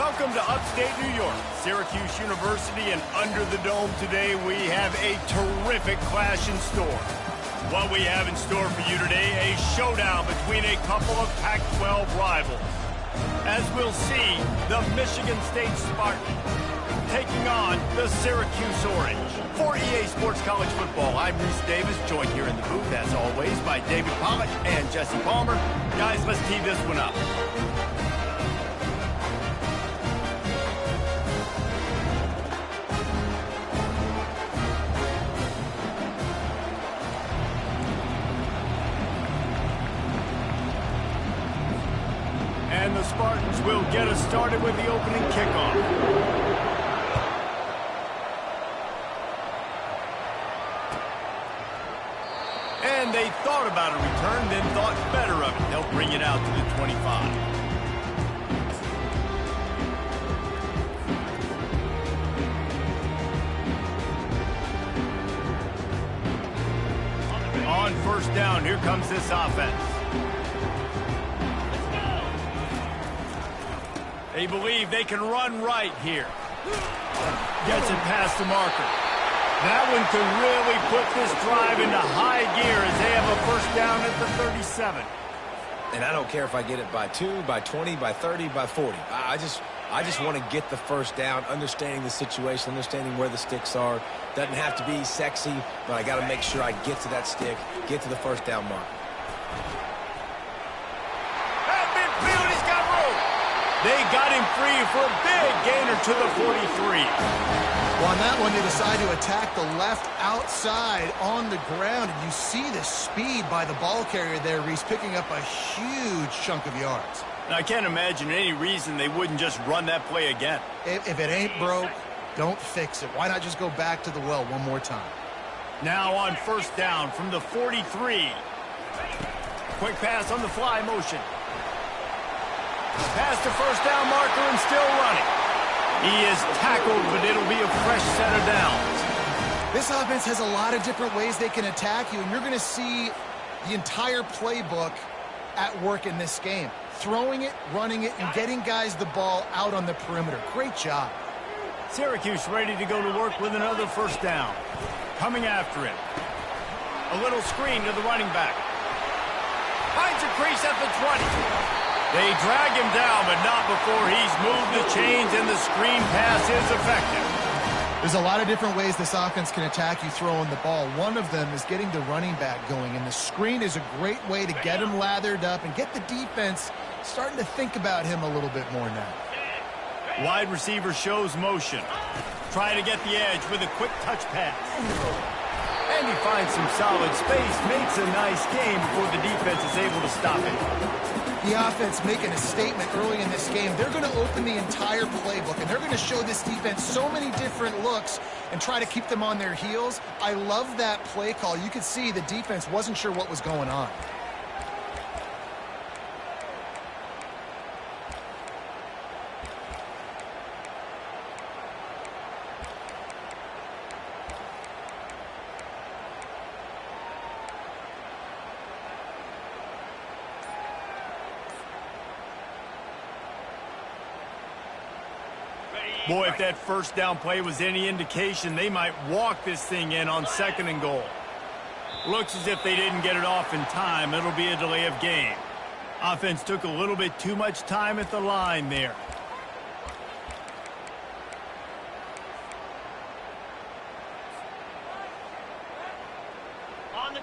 Welcome to upstate New York, Syracuse University, and under the dome today we have a terrific clash in store. What we have in store for you today, a showdown between a couple of Pac-12 rivals. As we'll see, the Michigan State Spartans taking on the Syracuse Orange. For EA Sports College Football, I'm Reese Davis, joined here in the booth, as always, by David Pollock and Jesse Palmer. Guys, let's tee this one up. And the Spartans will get us started with the opening kickoff. And they thought about a return, then thought better of it. They'll bring it out to the 25. On first down, here comes this offense. They believe they can run right here. Gets it past the marker. That one could really put this drive into high gear as they have a first down at the 37. And I don't care if I get it by 2, by 20, by 30, by 40. I just want to get the first down, understanding the situation, understanding where the sticks are. Doesn't have to be sexy, but I got to make sure I get to that stick, get to the first down mark. They got him free for a big gainer to the 43. Well, on that one, they decide to attack the left outside on the ground. And you see the speed by the ball carrier there, Reese, picking up a huge chunk of yards. Now, I can't imagine any reason they wouldn't just run that play again. If it ain't broke, don't fix it. Why not just go back to the well one more time? Now on first down from the 43. Quick pass on the fly motion. Past the first down marker and still running. He is tackled, but it'll be a fresh set of downs. This offense has a lot of different ways they can attack you, and you're going to see the entire playbook at work in this game. Throwing it, running it, and getting guys the ball out on the perimeter. Great job. Syracuse ready to go to work with another first down. Coming after it. A little screen to the running back. Finds a crease at the 20. They drag him down, but not before he's moved the chains and the screen pass is effective. There's a lot of different ways this offense can attack you throwing the ball. One of them is getting the running back going, and the screen is a great way to get him lathered up and get the defense starting to think about him a little bit more now. Wide receiver shows motion. Trying to get the edge with a quick touch pass. And he finds some solid space, makes a nice game before the defense is able to stop it. The offense making a statement early in this game. They're going to open the entire playbook, and they're going to show this defense so many different looks and try to keep them on their heels. I love that play call. You could see the defense wasn't sure what was going on. Boy, if that first down play was any indication, they might walk this thing in on 2nd and goal. Looks as if they didn't get it off in time. It'll be a delay of game. Offense took a little bit too much time at the line there.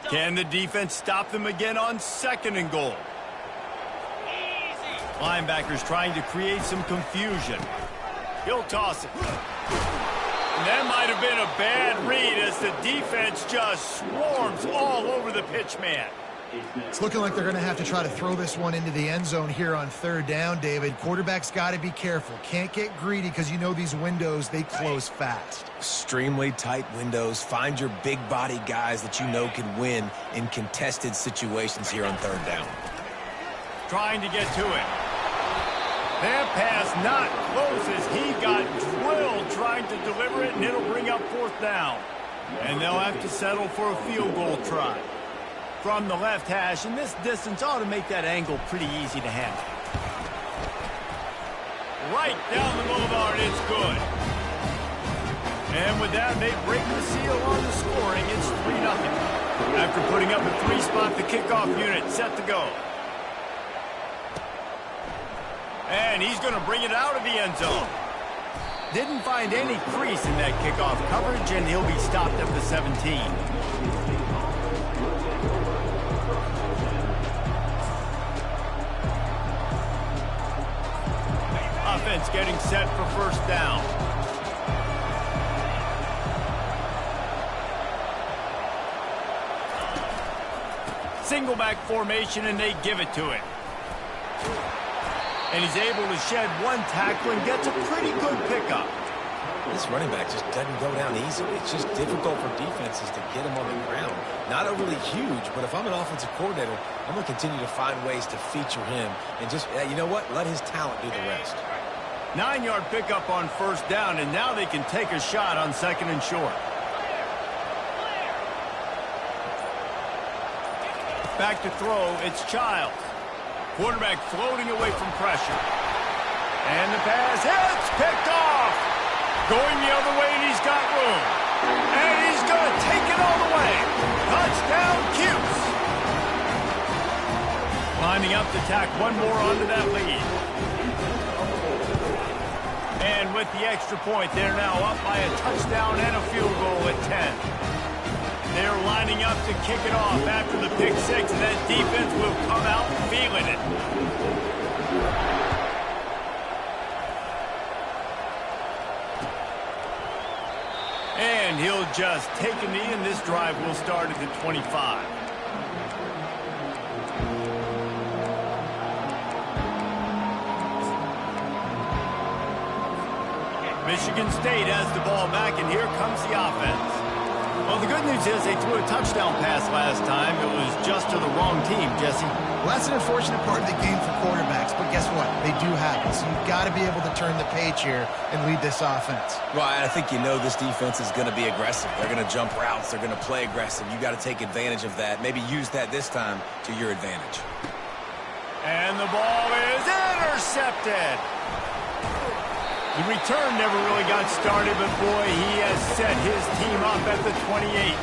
Can the defense stop them again on 2nd and goal? Linebackers trying to create some confusion. He'll toss it. And that might have been a bad read as the defense just swarms all over the pitch man. It's looking like they're going to have to try to throw this one into the end zone here on 3rd down, David. Quarterback's got to be careful. Can't get greedy because you know these windows, they close fast. Extremely tight windows. Find your big body guys that you know can win in contested situations here on 3rd down. Trying to get to it. That pass not close as he got drilled trying to deliver it, and it'll bring up 4th down. And they'll have to settle for a field goal try. From the left hash, and this distance ought to make that angle pretty easy to handle. right down the boulevard. It's good. And with that, they break the seal on the scoring. It's 3-0. After putting up a 3-spot, the kickoff unit set to go. And he's going to bring it out of the end zone. Didn't find any crease in that kickoff coverage, and he'll be stopped at the 17. Offense getting set for first down. Single back formation, and they give it to him. And he's able to shed one tackle and gets a pretty good pickup. This running back just doesn't go down easily. It's just difficult for defenses to get him on the ground. Not overly huge, but if I'm an offensive coordinator, I'm going to continue to find ways to feature him. And just, you know what? Let his talent do the rest. 9-yard pickup on first down, and now they can take a shot on second and short. Back to throw, it's Childs. Quarterback floating away from pressure. And the pass hits, picked off. Going the other way, and he's got room. And he's going to take it all the way. Touchdown, Cuse. Lining up to tack one more onto that lead. And with the extra point, they're now up by a touchdown and a field goal at 10. They're lining up to kick it off after the pick six, and that defense will come out feeling it. And he'll just take a knee, and this drive will start at the 25. Michigan State has the ball back, and here comes the offense. Well, the good news is they threw a touchdown pass last time. It was just to the wrong team, Jesse. Well, that's an unfortunate part of the game for quarterbacks, but guess what? They do have it. So you've got to be able to turn the page here and lead this offense. Well, I think you know this defense is going to be aggressive. They're going to jump routes. They're going to play aggressive. You got to take advantage of that. Maybe use that this time to your advantage. And the ball is intercepted. The return never really got started, but boy, he has set his team up at the 28.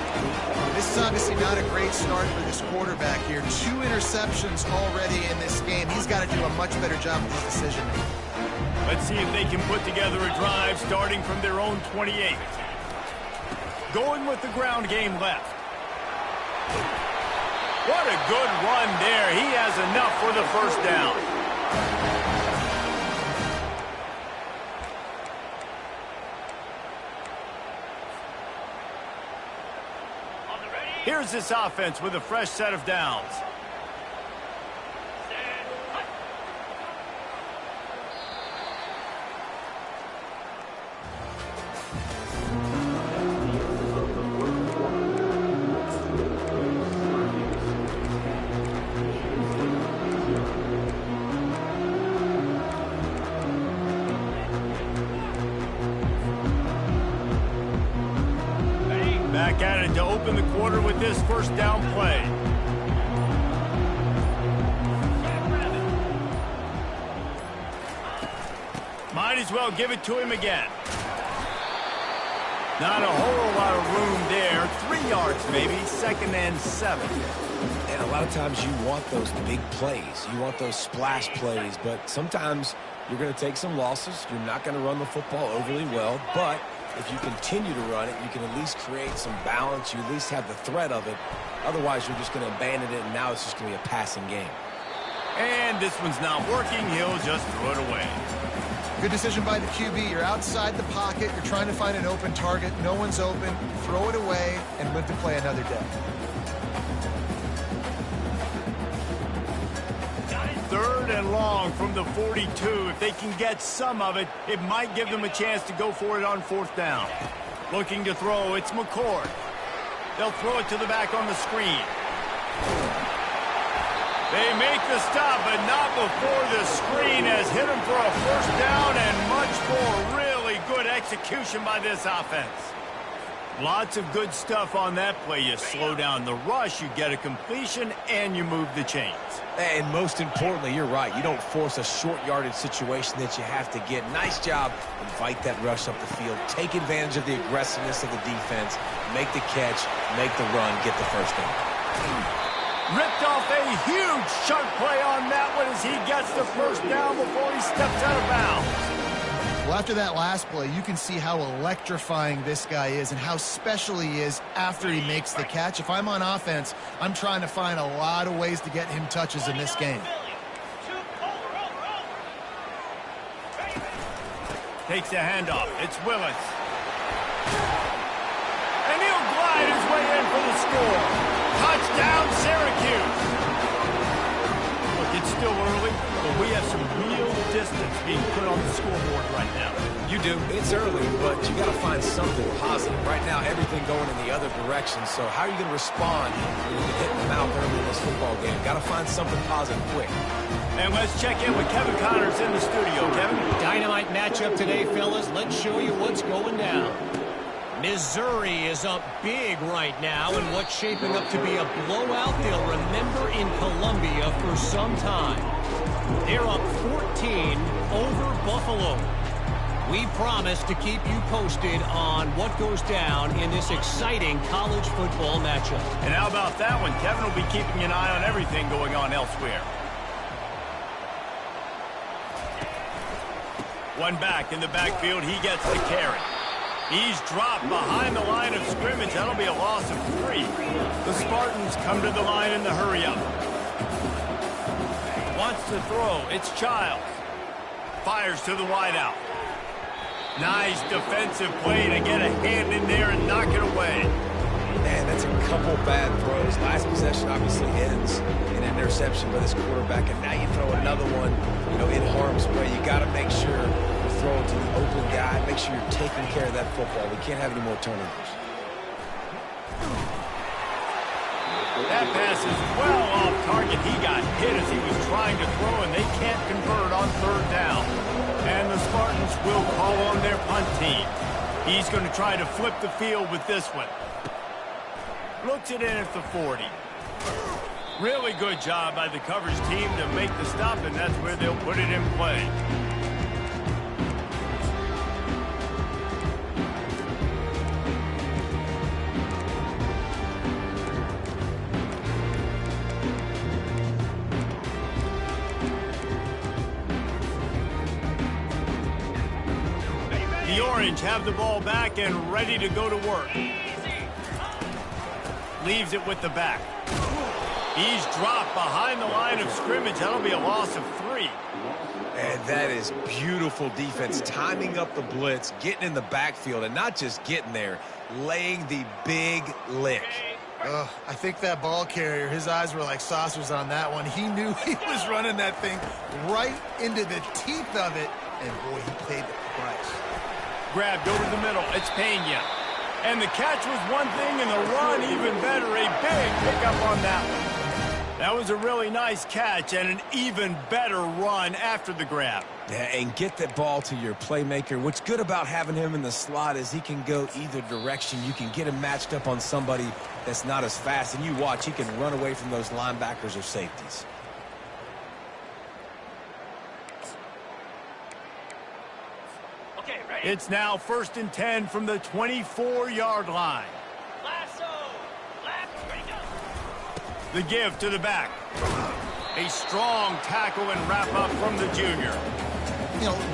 This is obviously not a great start for this quarterback here. 2 interceptions already in this game. He's got to do a much better job with his decision-making. Let's see if they can put together a drive starting from their own 28. Going with the ground game left. What a good run there. He has enough for the first down. Here's this offense with a fresh set of downs. Back at it to open the quarter with this first down play. Might as well give it to him again. Not a whole lot of room there. 3 yards maybe, 2nd and 7. And a lot of times you want those big plays. You want those splash plays, but sometimes you're going to take some losses. You're not going to run the football overly well, but if you continue to run it, you can at least create some balance. You at least have the threat of it. Otherwise, you're just going to abandon it, and now it's just going to be a passing game. And this one's not working. He'll just throw it away. Good decision by the QB. You're outside the pocket. You're trying to find an open target. No one's open. Throw it away and live to play another day. 3rd and long from the 42. If they can get some of it, it might give them a chance to go for it on 4th down. Looking to throw, it's McCord. They'll throw it to the back on the screen. They make the stop, but not before the screen has hit them for a first down, and much more really good execution by this offense. Lots of good stuff on that play. You slow down the rush, you get a completion, and you move the chains. And most importantly, you're right. You don't force a short yardage situation that you have to get. Nice job. Invite that rush up the field. Take advantage of the aggressiveness of the defense. Make the catch. Make the run. Get the first down. Ripped off a huge sharp play on that one as he gets the first down before he steps out of bounds. Well, after that last play, you can see how electrifying this guy is and how special he is after he makes the catch. If I'm on offense, I'm trying to find a lot of ways to get him touches in this game. Takes a handoff. It's Willis. And he'll glide his way in for the score. Touchdown, Syracuse. Look, it's still early, but we have some real distance being put on the scoreboard right now. You do. It's early, but you got to find something positive. Right now, everything going in the other direction. So how are you going to respond when you get hit in the mouth early in this football game? Got to find something positive quick. And let's check in with Kevin Connors in the studio. Kevin? Dynamite matchup today, fellas. Let's show you what's going down. Missouri is up big right now in what's shaping up to be a blowout they'll remember in Columbia for some time. They're up 14 over Buffalo. We promise to keep you posted on what goes down in this exciting college football matchup. And how about that one? Kevin will be keeping an eye on everything going on elsewhere. One back in the backfield. He gets the carry. He's dropped behind the line of scrimmage. That'll be a loss of 3. The Spartans come to the line in the hurry-up. Wants to throw. It's Childs. Fires to the wideout. Nice defensive play to get a hand in there and knock it away. Man, that's a couple bad throws. Last possession obviously ends in an interception by this quarterback, and now you throw another one, in harm's way. You got to make sure you throw it to the open guy. Make sure you're taking care of that football. We can't have any more turnovers. That pass is well off target. He got hit as he was trying to throw, and they can't convert on 3rd down. And the Spartans will call on their punt team. He's going to try to flip the field with this one. Looks it in at the 40. Really good job by the coverage team to make the stop, and that's where they'll put it in play. The Orange have the ball back and ready to go to work. Leaves it with the back. He's dropped behind the line of scrimmage. That'll be a loss of 3. And that is beautiful defense, timing up the blitz, getting in the backfield, and not just getting there, laying the big lick. I think that ball carrier, his eyes were like saucers on that one. He knew he was running that thing right into the teeth of it, and boy, he paid the price. Grabbed over the middle. It's Pena. And the catch was one thing, and the run even better. A big pickup on that one. That was a really nice catch and an even better run after the grab. Yeah, and get that ball to your playmaker. What's good about having him in the slot is he can go either direction. You can get him matched up on somebody that's not as fast, and you watch, he can run away from those linebackers or safeties. It's now 1st and 10 from the 24-yard line. The give to the back. A strong tackle and wrap-up from the junior.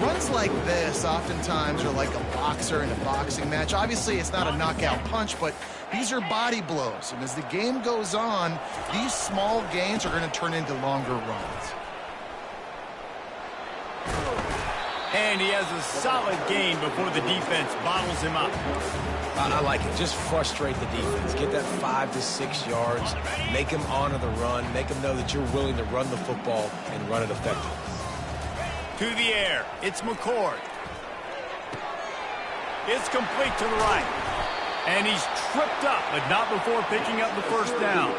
Runs like this oftentimes are like a boxer in a boxing match. Obviously, it's not a knockout punch, but these are body blows. And as the game goes on, these small gains are going to turn into longer runs. And he has a solid gain before the defense bottles him up. I like it. Just frustrate the defense. Get that 5 to 6 yards. Make them honor the run. Make them know that you're willing to run the football and run it effectively. To the air. It's McCord. It's complete to the right. And he's tripped up, but not before picking up the first down.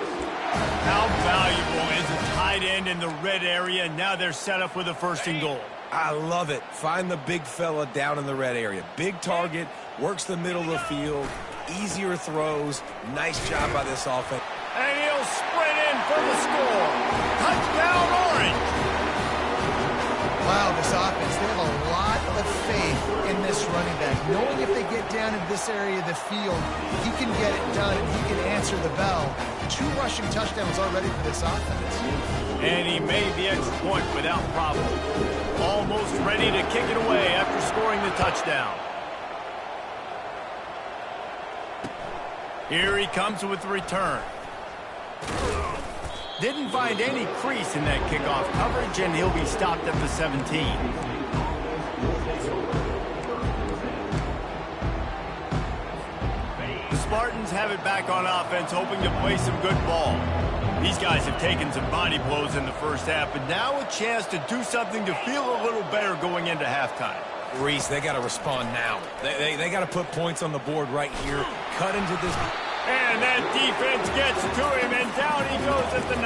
How valuable is a tight end in the red area? Now they're set up with a 1st and goal. I love it. Find the big fella down in the red area. Big target, works the middle of the field, easier throws. Nice job by this offense. And he'll sprint in for the score. Touchdown, Orange. Wow, this offense, they have a lot of faith in this running back. Knowing if they get down in this area of the field, he can get it done and he can answer the bell. 2 rushing touchdowns already for this offense. And he made the extra point without problem. Almost ready to kick it away after scoring the touchdown. Here he comes with the return. Didn't find any crease in that kickoff coverage, and he'll be stopped at the 17. The Spartans have it back on offense, hoping to play some good ball. These guys have taken some body blows in the first half, but now a chance to do something to feel a little better going into halftime. Reese, they got to respond now. They got to put points on the board right here. Cut into this. And that defense gets to him, and down he goes at the 9.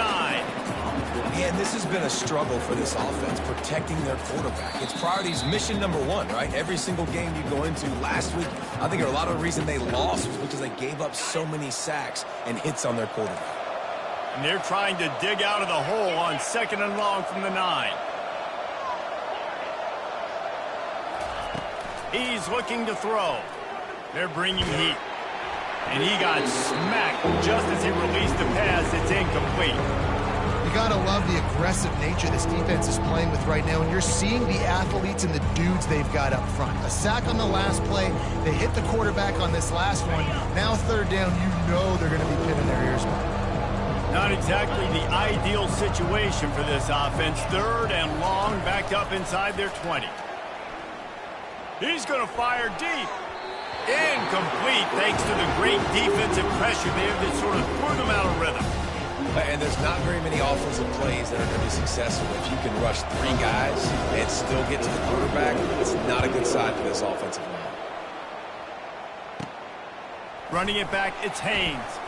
Man, this has been a struggle for this offense, protecting their quarterback. It's priorities mission number 1, right? Every single game you go into. Last week, I think a lot of the reason they lost was because they gave up so many sacks and hits on their quarterback. And they're trying to dig out of the hole on 2nd and long from the 9. He's looking to throw. They're bringing heat. And he got smacked just as he released the pass. It's incomplete. You got to love the aggressive nature this defense is playing with right now, and you're seeing the athletes and the dudes they've got up front. A sack on the last play. They hit the quarterback on this last one. Now 3rd down, you know they're going to be pinning their ears back. Not exactly the ideal situation for this offense. 3rd and long, backed up inside their 20. He's going to fire deep. Incomplete, thanks to the great defensive pressure there that sort of threw them out of rhythm. And there's not very many offensive plays that are going to be successful. If you can rush 3 guys and still get to the quarterback, it's not a good sign for this offensive line. Running it back, it's Haynes.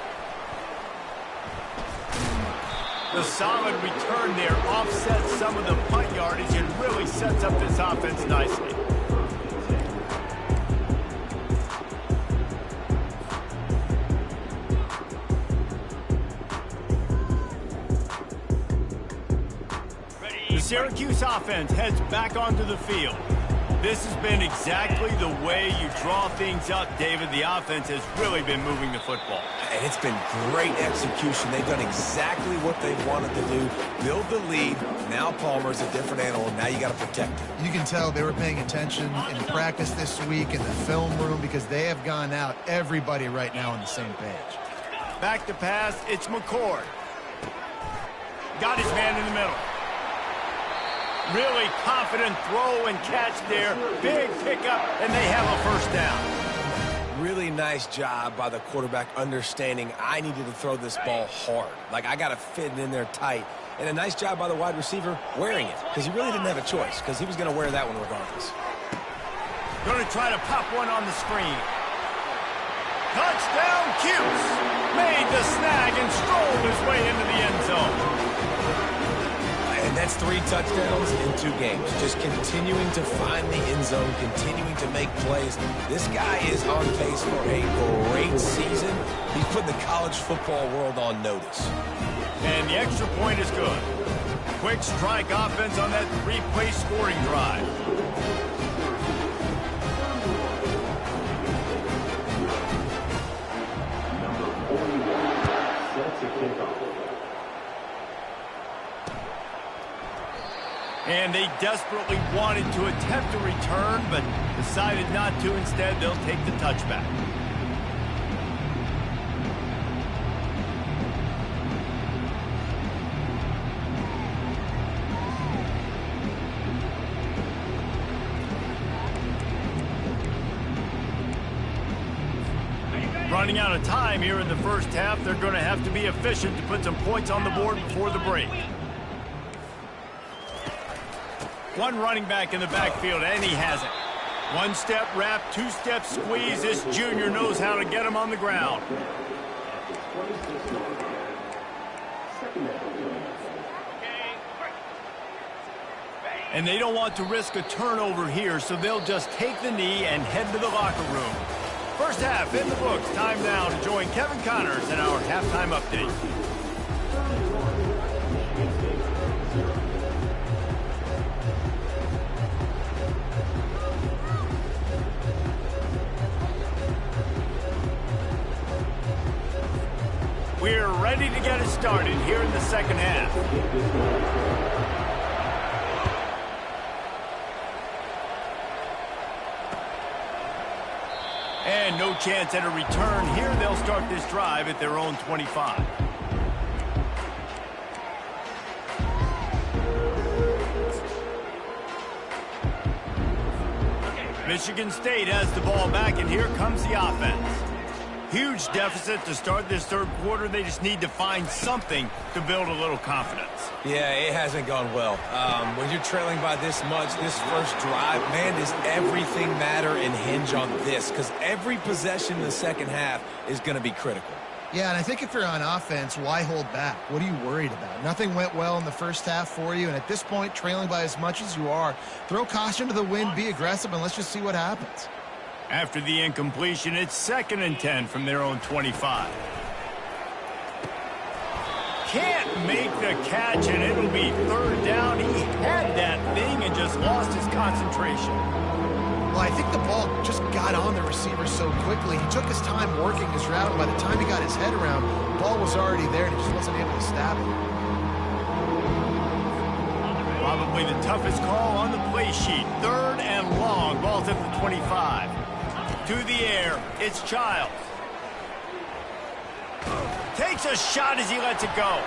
The solid return there offsets some of the punt yardage and really sets up this offense nicely. The Syracuse offense heads back onto the field. This has been exactly the way you draw things up, David. The offense has really been moving the football. And it's been great execution. They've done exactly what they wanted to do. Build the lead. Now Palmer's a different animal. Now you got to protect him. You can tell they were paying attention in practice this week in the film room because they have gone out, everybody right now on the same page. Back to pass, it's McCord. Got his man in the middle. Really confident throw and catch there. Big pickup, and they have a 1st down. Really nice job by the quarterback understanding I needed to throw this ball hard. Like, I got to fit it in there tight. And a nice job by the wide receiver wearing it because he really didn't have a choice because he was going to wear that one regardless. Going to try to pop one on the screen. Touchdown, Cuse. Made the snag and strolled his way into the end zone. And that's 3 touchdowns in 2 games. Just continuing to find the end zone, continuing to make plays. This guy is on pace for a great season. He's putting the college football world on notice. And the extra point is good. Quick strike offense on that 3-play scoring drive. And they desperately wanted to attempt a return, but decided not to. Instead, they'll take the touchback. Running out of time here in the first half, they're going to have to be efficient to put some points on the board before the break. One running back in the backfield, and he has it. 1-step wrap, 2-step squeeze. This junior knows how to get him on the ground. And they don't want to risk a turnover here, so they'll just take the knee and head to the locker room. First half in the books. Time now to join Kevin Connors in our halftime update. We're ready to get it started here in the second half. And no chance at a return here. They'll start this drive at their own 25. Michigan State has the ball back, and here comes the offense. Huge deficit to start this third quarter. They just need to find something to build a little confidence. Yeah, it hasn't gone well. When you're trailing by this much, this first drive, man, does everything matter and hinge on this? Because every possession in the second half is going to be critical. Yeah, and I think if you're on offense, why hold back? What are you worried about? Nothing went well in the first half for you, and at this point, trailing by as much as you are, throw caution to the wind, be aggressive, and let's just see what happens. After the incompletion, it's 2nd and 10 from their own 25. Can't make the catch, and it'll be 3rd down. He had that thing and just lost his concentration. Well, I think the ball just got on the receiver so quickly. He took his time working his route, and by the time he got his head around, the ball was already there, and he just wasn't able to stab it. Probably the toughest call on the play sheet. 3rd and long. Ball's at the 25. To the air, it's Childs. Takes a shot as he lets it go.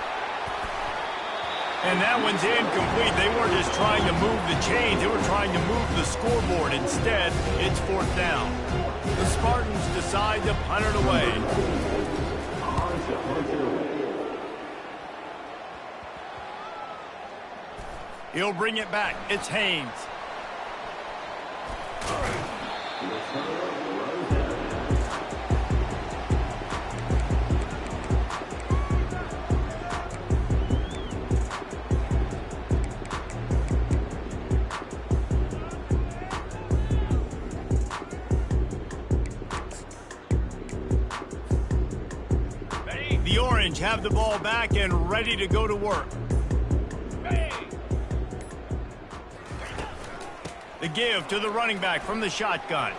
And that one's incomplete. They weren't just trying to move the chains. They were trying to move the scoreboard. Instead, it's 4th down. The Spartans decide to punt it away. He'll bring it back. It's Haynes. The Orange have the ball back and ready to go to work. The give to the running back from the shotgun.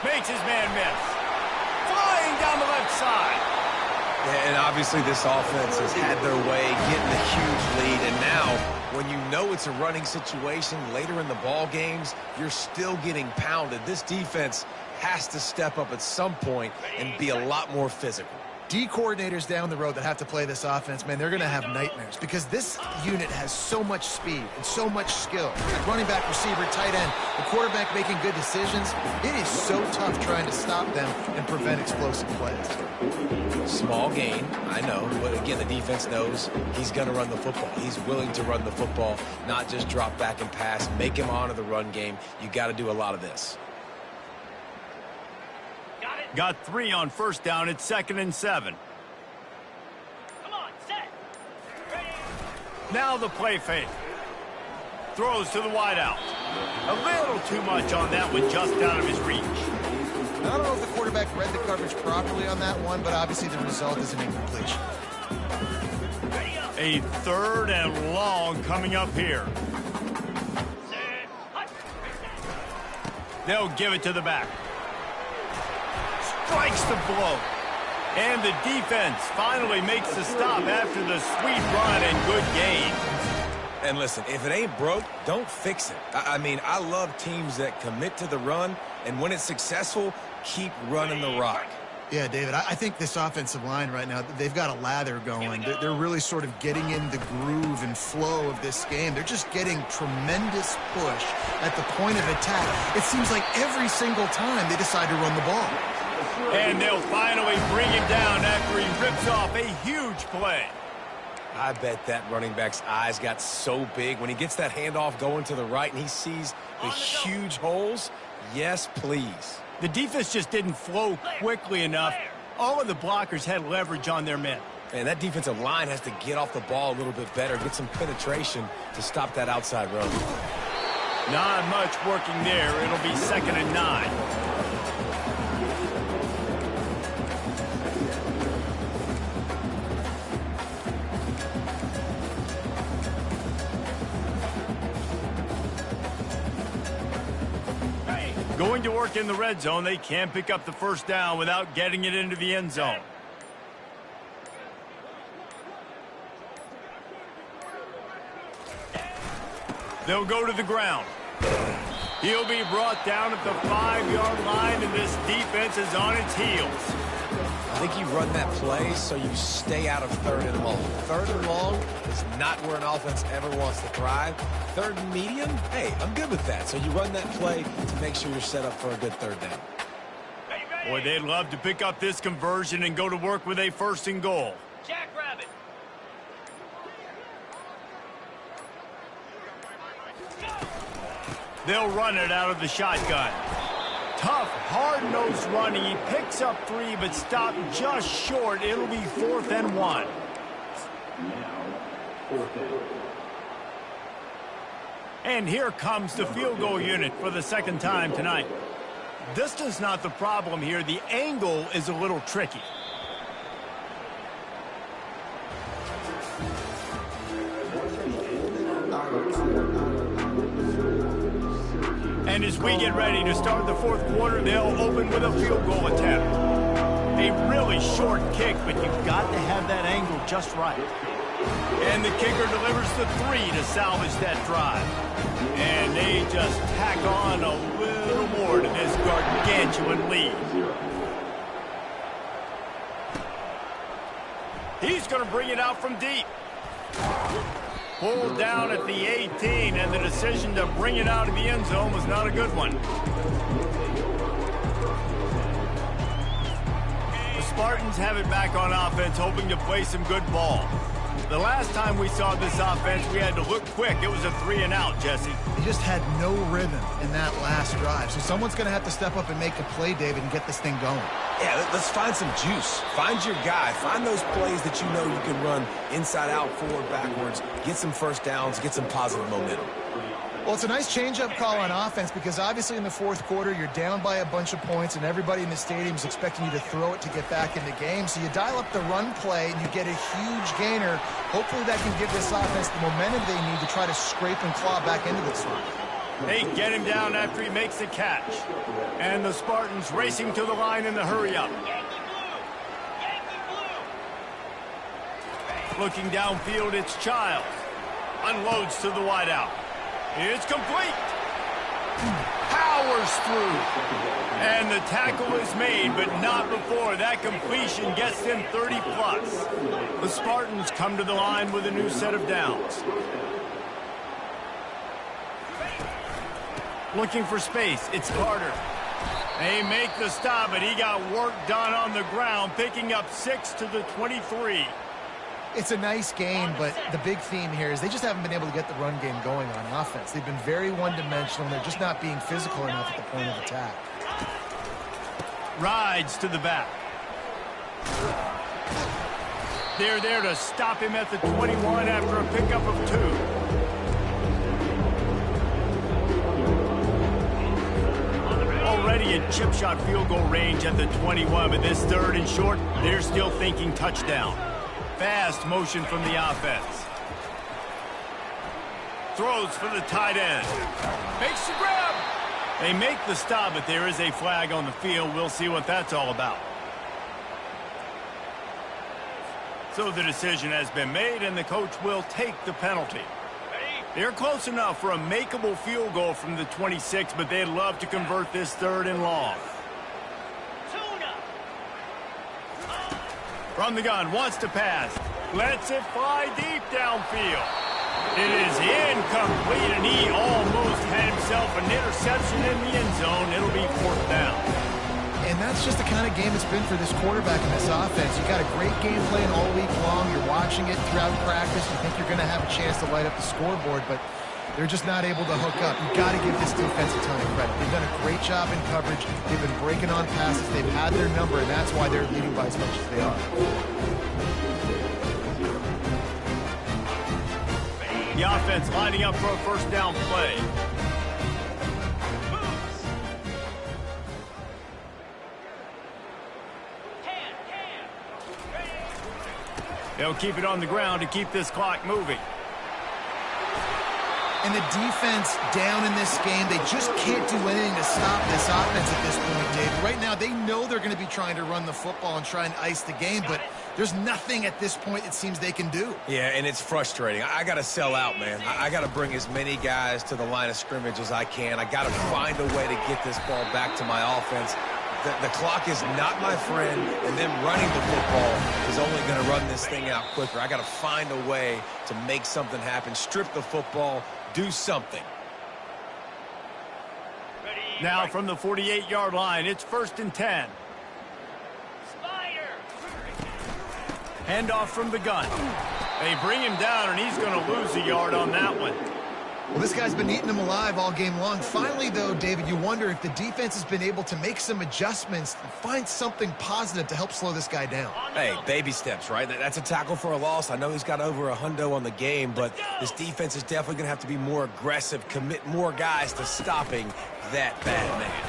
Makes his man miss. Flying down the left side. Yeah, and obviously this offense has had their way, getting a huge lead. And now, when you know it's a running situation later in the ball games, you're still getting pounded. This defense has to step up at some point and be a lot more physical. D coordinators down the road that have to play this offense, man, they're going to have nightmares because this unit has so much speed and so much skill. Running back, receiver, tight end, the quarterback making good decisions. It is so tough trying to stop them and prevent explosive plays. Small gain, I know. But again, the defense knows he's going to run the football. He's willing to run the football, not just drop back and pass, make him honor the run game. You got to do a lot of this. Got 3 on 1st down. It's 2nd and 7. Come on, set. Ready. Now the play fake. Throws to the wideout. A little too much on that one, just out of his reach. I don't know if the quarterback read the coverage properly on that one, but obviously the result is an incompletion. A 3rd and long coming up here. They'll give it to the back. Strikes the blow. And the defense finally makes the stop after the sweet run and good gain. And listen, if it ain't broke, don't fix it. I mean, I love teams that commit to the run, and when it's successful, keep running the rock. Yeah, David, I think this offensive line right now, they've got a lather going. They're really sort of getting in the groove and flow of this game. They're just getting tremendous push at the point of attack. It seems like every single time they decide to run the ball. And they'll finally bring him down after he rips off a huge play. I bet that running back's eyes got so big when he gets that handoff going to the right and he sees the huge holes. Yes, please. The defense just didn't flow quickly enough. All of the blockers had leverage on their men. And that defensive line has to get off the ball a little bit better, get some penetration to stop that outside run. Not much working there. It'll be 2nd and 9. Going to work in the red zone, they can't pick up the first down without getting it into the end zone. They'll go to the ground. He'll be brought down at the 5-yard line, and this defense is on its heels. I think you run that play so you stay out of 3rd and long. 3rd and long is not where an offense ever wants to thrive. 3rd and medium, hey, I'm good with that. So you run that play to make sure you're set up for a good 3rd down. Boy, they'd love to pick up this conversion and go to work with a 1st and goal. Jackrabbit. They'll run it out of the shotgun. Tough, hard-nosed running. He picks up 3, but stopped just short. It'll be 4th and 1. And here comes the field goal unit for the 2nd time tonight. Distance not the problem here. The angle is a little tricky. And as we get ready to start the 4th quarter, they'll open with a field goal attempt. A really short kick, but you've got to have that angle just right. And the kicker delivers the 3 to salvage that drive. And they just tack on a little more to this gargantuan lead. He's going to bring it out from deep. Pulled down at the 18, and the decision to bring it out of the end zone was not a good one. The Spartans have it back on offense, hoping to play some good ball. The last time we saw this offense, we had to look quick. It was a 3-and-out, Jesse. He just had no rhythm in that last drive. So someone's going to have to step up and make a play, David, and get this thing going. Yeah, let's find some juice. Find your guy. Find those plays that you know you can run inside out, forward, backwards. Get some first downs. Get some positive momentum. Well, it's a nice change-up call on offense because obviously in the 4th quarter, you're down by a bunch of points and everybody in the stadium is expecting you to throw it to get back in the game. So you dial up the run play and you get a huge gainer. Hopefully that can give this offense the momentum they need to try to scrape and claw back into this one. They get him down after he makes the catch. And the Spartans racing to the line in the hurry-up. Looking downfield, it's Childs. Unloads to the wideout. It's complete. Powers through. And the tackle is made, but not before that completion gets them 30-plus. The Spartans come to the line with a new set of downs. Looking for space, it's Carter. They make the stop, but he got work done on the ground, picking up 6 to the 23. It's a nice game, but the big theme here is they just haven't been able to get the run game going on offense. They've been very one-dimensional, and they're just not being physical enough at the point of attack. Rides to the back. They're there to stop him at the 21 after a pickup of 2. Already in chip shot field goal range at the 21, but this 3rd and short, they're still thinking touchdown. Fast motion from the offense. Throws for the tight end. Makes the grab. They make the stop, but there is a flag on the field. We'll see what that's all about. So the decision has been made, and the coach will take the penalty. They're close enough for a makeable field goal from the 26, but they'd love to convert this 3rd and long. From the gun, wants to pass. Lets it fly deep downfield. It is incomplete, and he almost had himself an interception in the end zone. It'll be 4th down. And that's just the kind of game it's been for this quarterback in this offense. You've got a great game plan all week long. You're watching it throughout practice. You think you're going to have a chance to light up the scoreboard, but they're just not able to hook up. You've got to give this defense a ton of credit. They've done a great job in coverage. They've been breaking on passes. They've had their number, and that's why they're leading by as much as they are. The offense lining up for a first down play. They'll keep it on the ground to keep this clock moving. And the defense down in this game, they just can't do anything to stop this offense at this point, Dave. Right now, they know they're going to be trying to run the football and try and ice the game, but there's nothing at this point it seems they can do. Yeah, and it's frustrating. I got to sell out, man. I got to bring as many guys to the line of scrimmage as I can. I got to find a way to get this ball back to my offense. The clock is not my friend, and them running the football is only going to run this thing out quicker. I got to find a way to make something happen, strip the football, do something. Now from the 48-yard line, it's 1st and 10. Handoff from the gun. They bring him down, and he's going to lose a yard on that one. Well, this guy's been eating them alive all game long. Finally, though, David, you wonder if the defense has been able to make some adjustments and find something positive to help slow this guy down. Hey, baby steps, right? That's a tackle for a loss. I know he's got over $100 on the game, but this defense is definitely going to have to be more aggressive, commit more guys to stopping that bad man.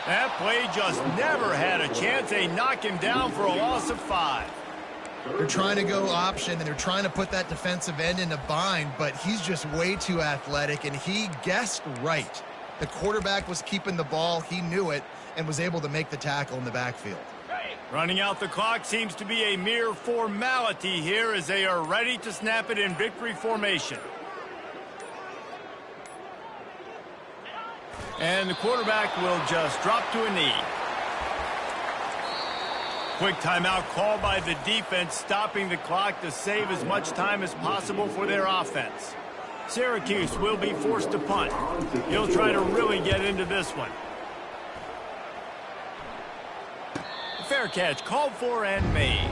That play just never had a chance. They knock him down for a loss of 5. They're trying to go option, and they're trying to put that defensive end in a bind, but he's just way too athletic, and he guessed right. The quarterback was keeping the ball. He knew it and was able to make the tackle in the backfield. Running out the clock seems to be a mere formality here as they are ready to snap it in victory formation. And the quarterback will just drop to a knee. Quick timeout called by the defense, stopping the clock to save as much time as possible for their offense. Syracuse will be forced to punt. He'll try to really get into this one. Fair catch called for and made.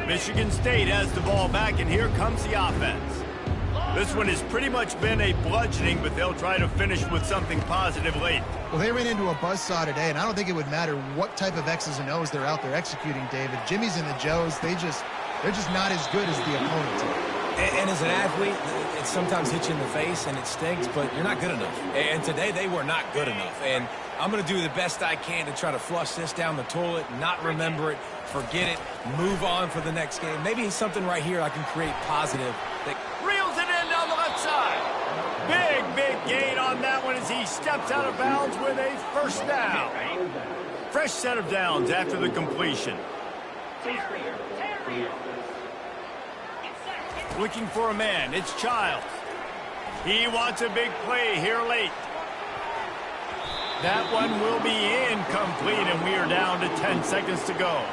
Michigan State has the ball back, and here comes the offense. This one has pretty much been a bludgeoning, but they'll try to finish with something positive late. Well, they ran into a buzzsaw today, and I don't think it would matter what type of X's and O's they're out there executing, David. Jimmy's and the Joes, they're just not as good as the opponent. And as an athlete, it sometimes hits you in the face and it stinks, but you're not good enough. And today they were not good enough. And I'm going to do the best I can to try to flush this down the toilet, not remember it, forget it, move on for the next game. Maybe something right here I can create positive. Reels it in down the left side. Big gain on that one as he steps out of bounds with a first down. Fresh set of downs after the completion. Looking for a man, it's Childs. He wants a big play here late. That one will be incomplete, and we are down to 10 seconds to go.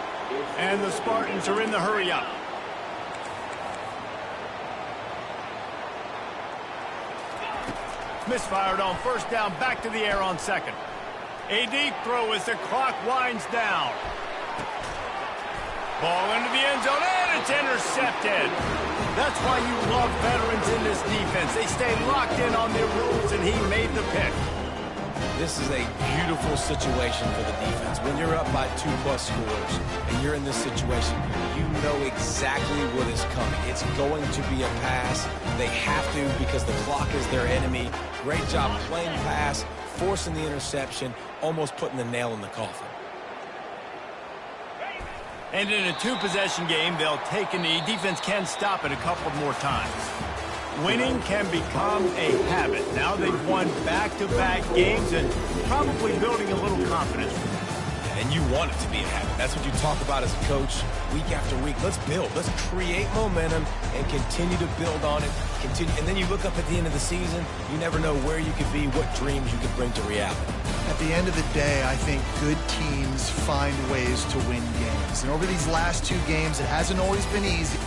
And the Spartans are in the hurry-up. Misfired on first down, back to the air on second. A deep throw as the clock winds down. Ball into the end zone, and it's intercepted. That's why you love veterans in this defense. They stay locked in on their rules, and he made the pick. This is a beautiful situation for the defense. When you're up by 2+ scores and you're in this situation, you know exactly what is coming. It's going to be a pass. They have to because the clock is their enemy. Great job playing pass, forcing the interception, almost putting the nail in the coffin. And in a 2-possession game, they'll take a knee. Defense can stop it a couple more times. Winning can become a habit. Now they've won back-to-back games and probably building a little confidence. And you want it to be a habit. That's what you talk about as a coach week after week. Let's build. Let's create momentum and continue to build on it. And then you look up at the end of the season, you never know where you could be, what dreams you could bring to reality. At the end of the day, I think good teams find ways to win games. And over these last 2 games, it hasn't always been easy.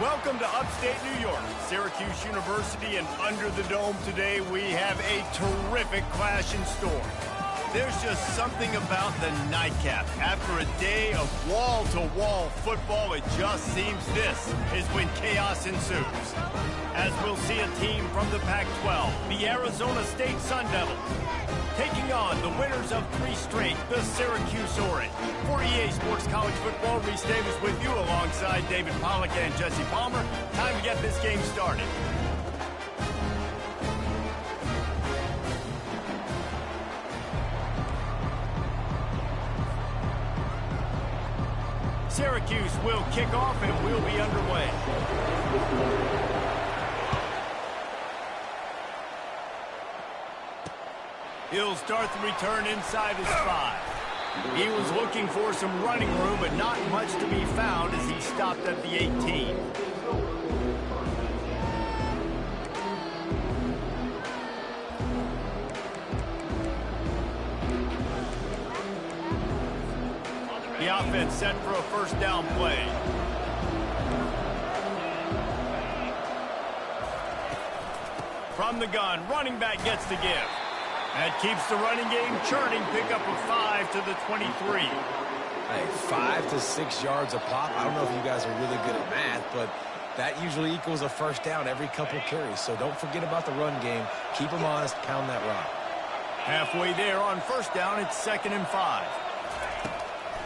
Welcome to upstate New York, Syracuse University, and under the dome today we have a terrific clash in store. There's just something about the nightcap. After a day of wall-to-wall football, it just seems this is when chaos ensues. As we'll see a team from the Pac-12, the Arizona State Sun Devils, taking on the winners of 3 straight, the Syracuse Orange. For EA Sports College Football, Reese Davis with you alongside David Pollack and Jesse Palmer. Time to get this game started. Syracuse will kick off and we'll be underway. He'll start the return inside his 5. He was looking for some running room, but not much to be found as he stopped at the 18. The offense set for a first down play. From the gun, running back gets the give. That keeps the running game churning. Pick up a 5 to the 23. Hey, 5 to 6 yards a pop. I don't know if you guys are really good at math, but that usually equals a first down every couple carries. So don't forget about the run game. Keep them honest. Pound that rock. Halfway there on first down, it's 2nd and 5.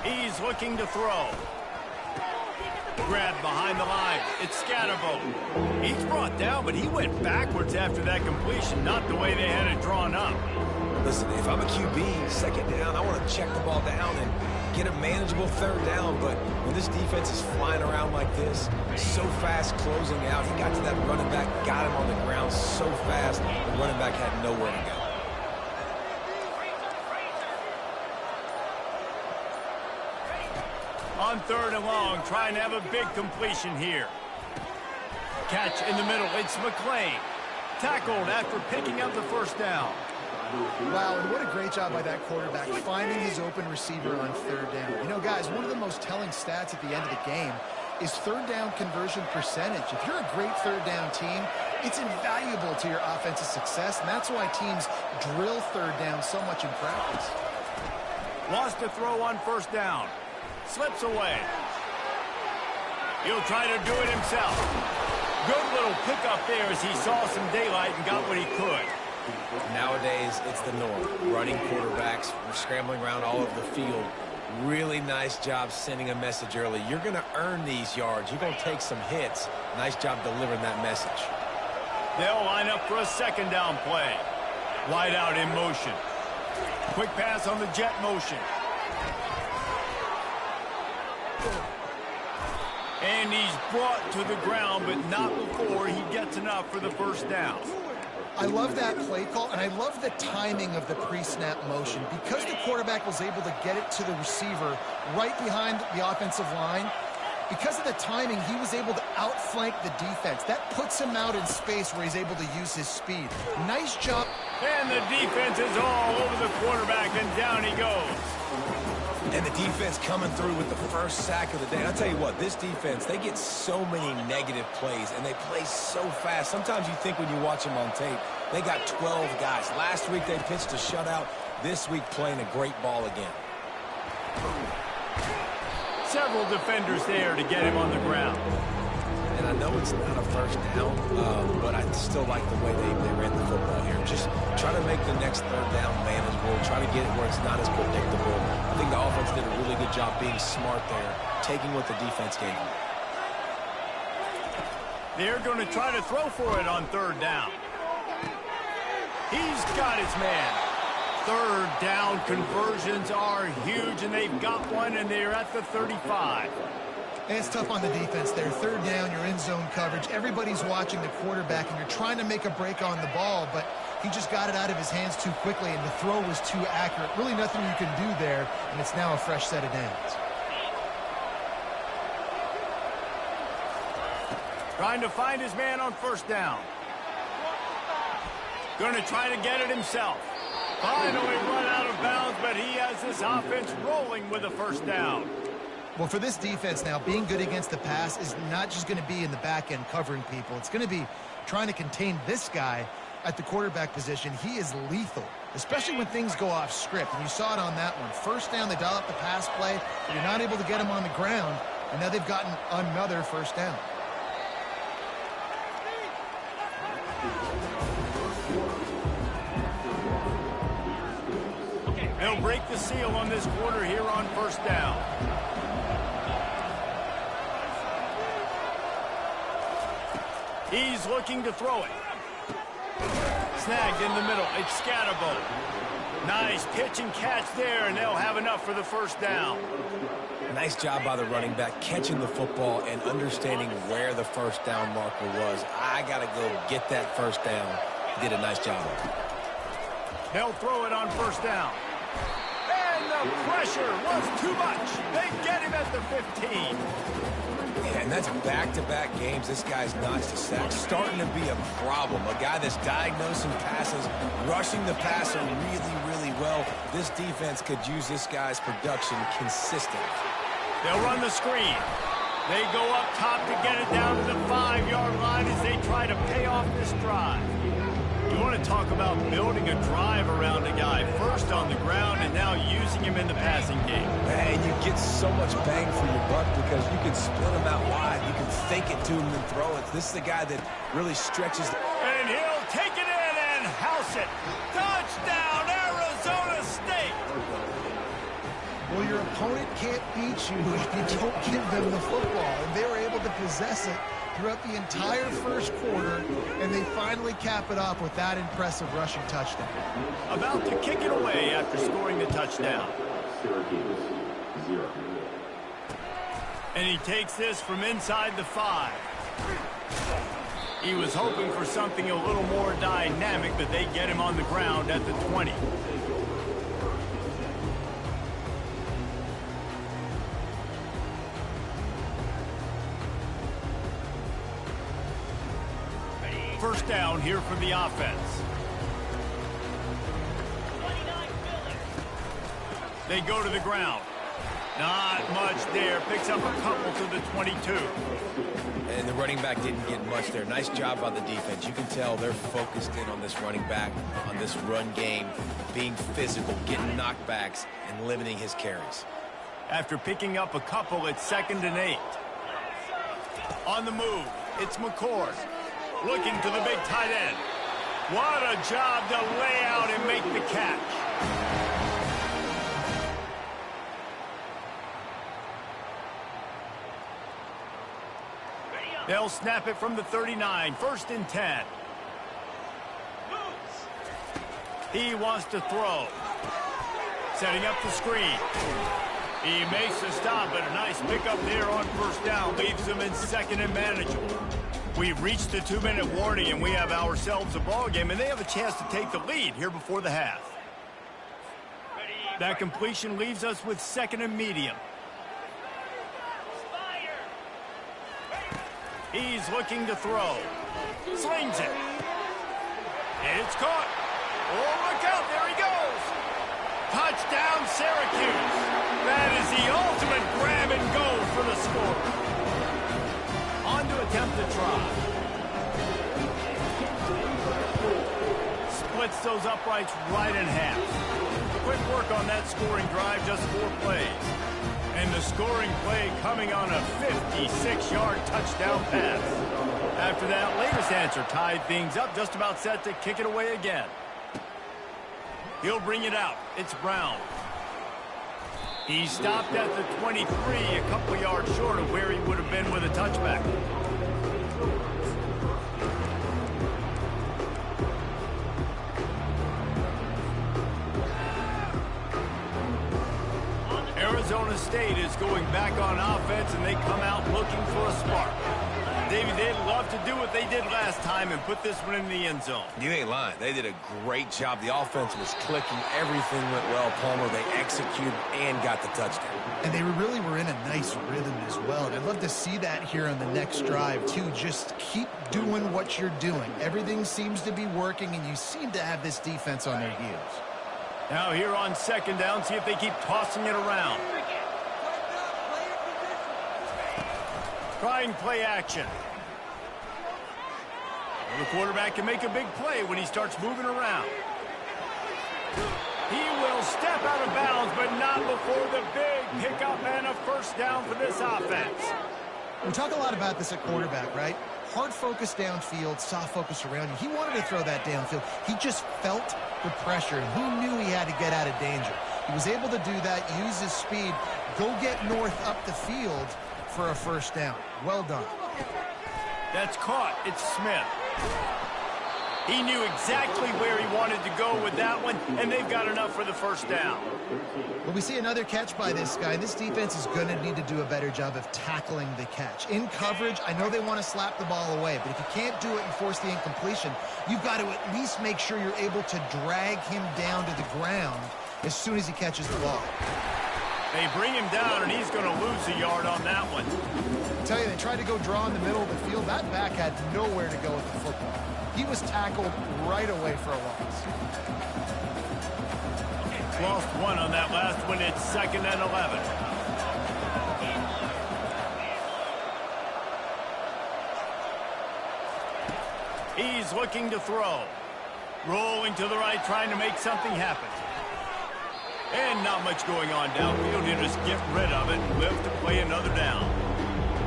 He's looking to throw. Grab behind the line. It's Scatterbo. He's brought down, but he went backwards after that completion, not the way they had it drawn up. Listen, if I'm a QB, 2nd down, I want to check the ball down and get a manageable 3rd down. But when this defense is flying around like this, so fast closing out, he got to that running back, got him on the ground so fast, the running back had nowhere to go. On 3rd and long, trying to have a big completion here. Catch in the middle, it's McClain. Tackled after picking up the first down. Wow, and what a great job by that quarterback, finding his open receiver on 3rd down. You know, guys, one of the most telling stats at the end of the game is 3rd down conversion percentage. If you're a great 3rd down team, it's invaluable to your offensive success, and that's why teams drill 3rd down so much in practice. Lost a throw on first down. Slips away. He'll try to do it himself. Good little pickup there as he saw some daylight and got what he could. Nowadays, it's the norm. Running quarterbacks, we're scrambling around all over the field. Really nice job sending a message early. You're going to earn these yards. You're going to take some hits. Nice job delivering that message. They'll line up for a 2nd down play. Wide out in motion. Quick pass on the jet motion. And he's brought to the ground, but not before he gets enough for the first down. I love that play call, and I love the timing of the pre-snap motion. Because the quarterback was able to get it to the receiver right behind the offensive line, because of the timing, he was able to outflank the defense. That puts him out in space where he's able to use his speed. Nice job. And the defense is all over the quarterback, and down he goes. And the defense coming through with the first sack of the day. I'll tell you what, this defense, they get so many negative plays, and they play so fast. Sometimes you think when you watch them on tape, they got 12 guys. Last week they pitched a shutout. This week playing a great ball again. Several defenders there to get him on the ground. And I know it's not a first down, but I still like the way they ran the football here. Just try to make the next 3rd down manageable. Try to get it where it's not as predictable. I think the offense did a really good job being smart there, taking what the defense gave them. They're going to try to throw for it on 3rd down. He's got his man. 3rd down conversions are huge, and they've got one, and they're at the 35. And it's tough on the defense there. 3rd down, you're in zone coverage. Everybody's watching the quarterback, and you're trying to make a break on the ball, but he just got it out of his hands too quickly, and the throw was too accurate. Really nothing you can do there, and it's now a fresh set of downs. Trying to find his man on 1st down. Going to try to get it himself. Finally run out of bounds, but he has this offense rolling with a 1st down. Well, for this defense now, being good against the pass is not just going to be in the back end covering people. It's going to be trying to contain this guy at the quarterback position. He is lethal, especially when things go off script. And you saw it on that one. First down, they dial up the pass play. You're not able to get him on the ground, and now they've gotten another first down. They'll break the seal on this quarter here on first down. He's looking to throw it. Snagged in the middle. It's Scatterbo. Nice pitch and catch there, and they'll have enough for the first down. Nice job by the running back catching the football and understanding where the first down marker was. I got to go get that first down. He did a nice job. They'll throw it on first down. And the pressure was too much. They get him at the 15. Yeah, and that's back-to-back games. This guy's notched a sack. Starting to be a problem. A guy that's diagnosing passes, rushing the passer really, really well. This defense could use this guy's production consistently. They'll run the screen. They go up top to get it down to the 5-yard line as they try to pay off this drive. You want to talk about building a drive around a guy. First on the ground and now using him in the passing game. And you get so much bang for your buck because you can split him out wide. You can fake it to him and throw it. This is the guy that really stretches. And he'll take it in and house it. Touchdown, Arizona State. Well, your opponent can't beat you if you don't give them the football. And they were able to possess it throughout the entire first quarter, and they finally cap it off with that impressive rushing touchdown. About to kick it away after scoring the touchdown. Syracuse, 0. And he takes this from inside the 5. He was hoping for something a little more dynamic, but they get him on the ground at the 20. First down here for the offense. They go to the ground. Not much there. Picks up a couple to the 22. And the running back didn't get much there. Nice job by the defense. You can tell they're focused in on this running back, on this run game, being physical, getting knockbacks, and limiting his carries. After picking up a couple, it's 2nd and 8. On the move, it's McCord. Looking to the big tight end. What a job to lay out and make the catch. They'll snap it from the 39. 1st and 10. He wants to throw. Setting up the screen. He makes the stop, but a nice pickup there on first down. Leaves him in 2nd and manageable. We've reached the 2-minute warning, and we have ourselves a ball game, and they have a chance to take the lead here before the half. That completion leaves us with 2nd and medium. He's looking to throw. Slings it. It's caught. Oh, look out. There he goes. Touchdown, Syracuse. That is the ultimate grab and go for the score. On to attempt the try. Splits those uprights right in half. Quick work on that scoring drive, just 4 plays. And the scoring play coming on a 56-yard touchdown pass. After that latest answer tied things up, just about set to kick it away again. He'll bring it out. It's Brown. He stopped at the 23, a couple yards short of where he would have been with a touchback. Arizona State is going back on offense, and they come out looking for a spark. Davey, they'd love to do what they did last time and put this one in the end zone. You ain't lying. They did a great job. The offense was clicking. Everything went well, Palmer. They executed and got the touchdown. And they really were in a nice rhythm as well. And I'd love to see that here on the next drive, too. Just keep doing what you're doing. Everything seems to be working, and you seem to have this defense on their heels. Now here on 2nd down, see if they keep tossing it around. Trying play action. Well, the quarterback can make a big play when he starts moving around. He will step out of bounds, but not before the big pickup and a first down for this offense. We talk a lot about this at quarterback, right? Hard focus downfield, soft focus around you. He wanted to throw that downfield. He just felt the pressure, and he knew he had to get out of danger. He was able to do that, use his speed, go get north up the field for a first down. Well done. That's caught. It's Smith. He knew exactly where he wanted to go with that one, and they've got enough for the first down. Well, we see another catch by this guy. This defense is going to need to do a better job of tackling the catch. In coverage, I know they want to slap the ball away, but if you can't do it and force the incompletion, you've got to at least make sure you're able to drag him down to the ground as soon as he catches the ball. They bring him down, and he's going to lose a yard on that one. I tell you, they tried to go draw in the middle of the field. That back had nowhere to go with the football. He was tackled right away for a loss. Lost one on that last one. It's 2nd and 11. He's looking to throw. Rolling to the right, trying to make something happen. And not much going on downfield. He'll just get rid of it and live to play another down.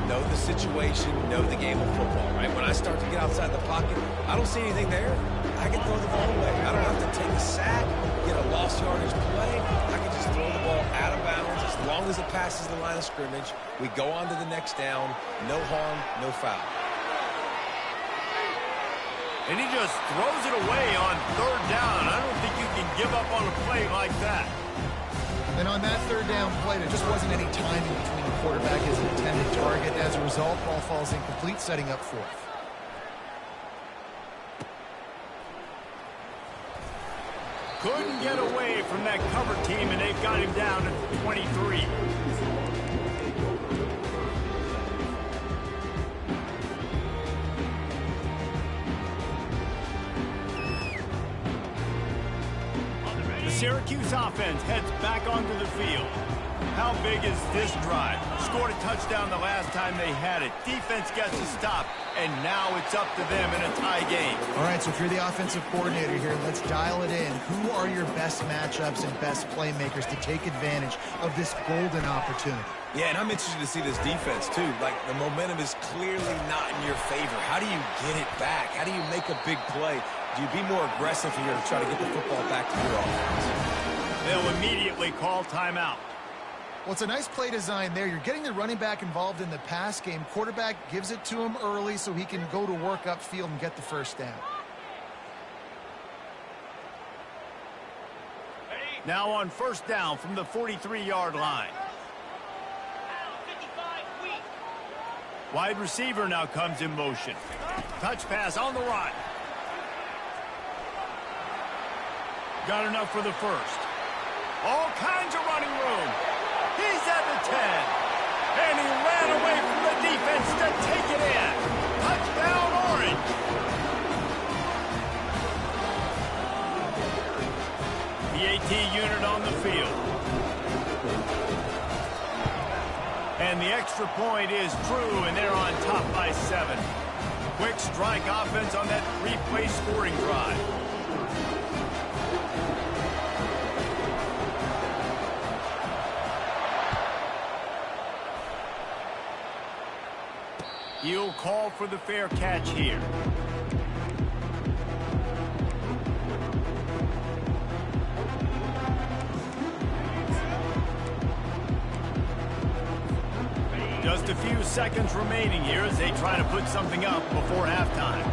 Know the situation, know the game of football, right? When I start to get outside the pocket, I don't see anything there. I can throw the ball away. I don't have to take a sack, get a lost yardage play. I can just throw the ball out of bounds as long as it passes the line of scrimmage. We go on to the next down. No harm, no foul. And he just throws it away on 3rd down. I don't think you can give up on a play like that. And on that 3rd down play, there just wasn't any timing between the quarterback and his intended target. As a result, ball falls incomplete, setting up 4th. Couldn't get away from that cover team, and they've got him down to 23. The Syracuse offense heads back onto the field. How big is this drive? Scored a touchdown the last time they had it. Defense gets a stop, and now it's up to them in a tie game. All right, so if you're the offensive coordinator here, let's dial it in. Who are your best matchups and best playmakers to take advantage of this golden opportunity? Yeah, and I'm interested to see this defense, too. Like, the momentum is clearly not in your favor. How do you get it back? How do you make a big play? Do you be more aggressive here to try to get the football back to your offense? They'll immediately call timeout. Well, it's a nice play design there. You're getting the running back involved in the pass game. Quarterback gives it to him early so he can go to work upfield and get the first down. Now on 1st down from the 43-yard line. Wide receiver now comes in motion. Touch pass on the run. Got enough for the first. All kinds of running room. He's at the 10. And he ran away from the defense to take it in. Touchdown, Orange. The AT unit on the field. And the extra point is true, and they're on top by 7. Quick strike offense on that 3-play scoring drive. He'll call for the fair catch here. Just a few seconds remaining here as they try to put something up before halftime.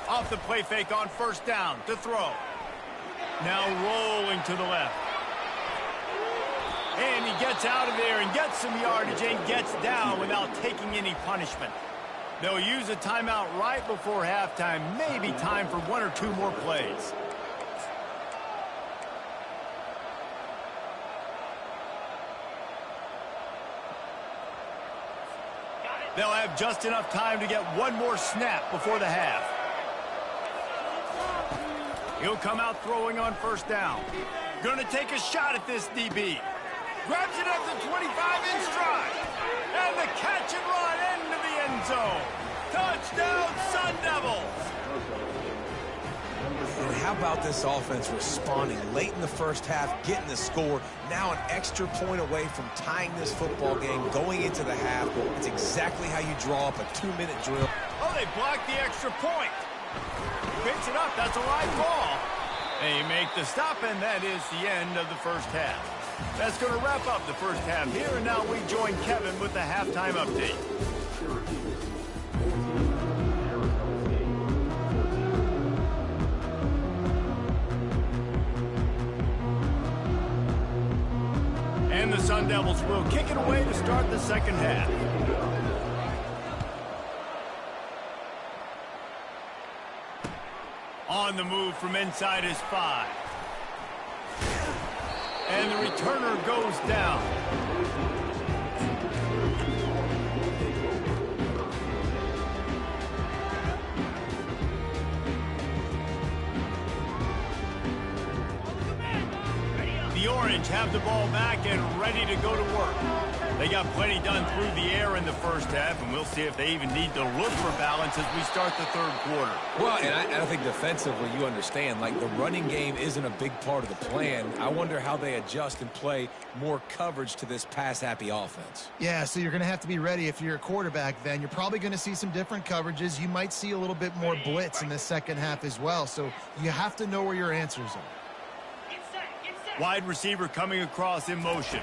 Off the play fake on 1st down to throw. Now rolling to the left. And he gets out of there and gets some yardage and gets down without taking any punishment. They'll use a timeout right before halftime. Maybe time for 1 or 2 more plays. They'll have just enough time to get 1 more snap before the half. He'll come out throwing on 1st down. Gonna take a shot at this DB. Grabs it up to 25 in stride. And the catch and run into the end zone. Touchdown, Sun Devils. And how about this offense responding late in the first half, getting the score, now an extra point away from tying this football game, going into the half. It's exactly how you draw up a 2-minute drill. Oh, they blocked the extra point. Picks it up. That's a live ball. They make the stop, and that is the end of the first half. That's going to wrap up the first half here, and now we join Kevin with the halftime update. And the Sun Devils will kick it away to start the second half. On the move from inside his 5. And the returner goes down. The Orange have the ball back and ready to go to work. They got plenty done through the air in the first half, and we'll see if they even need to look for balance as we start the third quarter. Well, and I think defensively, you understand, like the running game isn't a big part of the plan. I wonder how they adjust and play more coverage to this pass-happy offense. Yeah, so you're going to have to be ready if you're a quarterback then. You're probably going to see some different coverages. You might see a little bit more blitz in the second half as well, so you have to know where your answers are. Get set, get set. Wide receiver coming across in motion.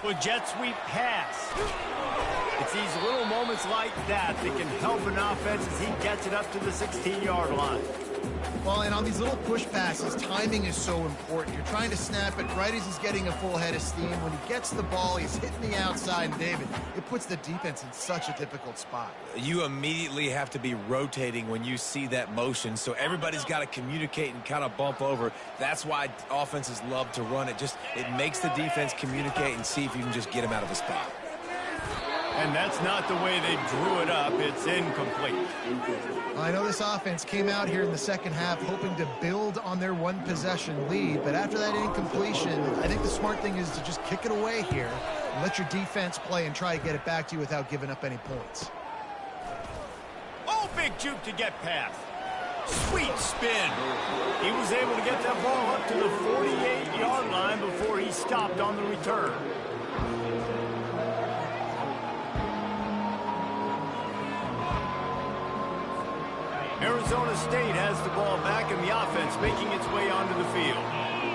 With jet sweep pass. It's these little moments like that that can help an offense as he gets it up to the 16-yard line. Well, and on these little push passes, timing is so important. You're trying to snap it right as he's getting a full head of steam. When he gets the ball, he's hitting the outside, and David, it puts the defense in such a difficult spot. You immediately have to be rotating when you see that motion, so everybody's got to communicate and kind of bump over. That's why offenses love to run it. It makes the defense communicate and see if you can just get him out of a spot. And that's not the way they drew it up. It's incomplete. I know this offense came out here in the second half hoping to build on their one-possession lead, but after that incompletion, I think the smart thing is to just kick it away here and let your defense play and try to get it back to you without giving up any points. Oh, big juke to get past. Sweet spin. He was able to get that ball up to the 48-yard line before he stopped on the return. Arizona State has the ball back and the offense making its way onto the field.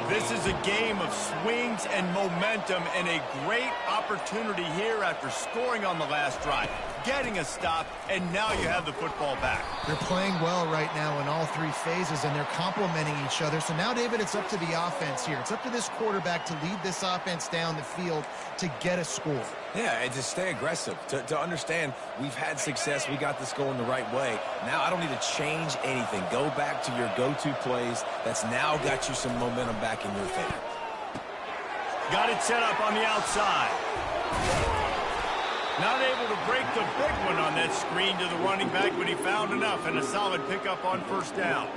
This is a game of swings and momentum and a great opportunity here after scoring on the last drive, getting a stop, and now you have the football back. They're playing well right now in all three phases, and they're complementing each other. So now, David, it's up to the offense here. It's up to this quarterback to lead this offense down the field to get a score. Yeah, and to stay aggressive, to understand we've had success, we got this going the right way. Now I don't need to change anything. Go back to your go-to plays. That's now got you some momentum back in your favor. Got it set up on the outside. Not able to break the big one on that screen to the running back, but he found enough and a solid pickup on first down.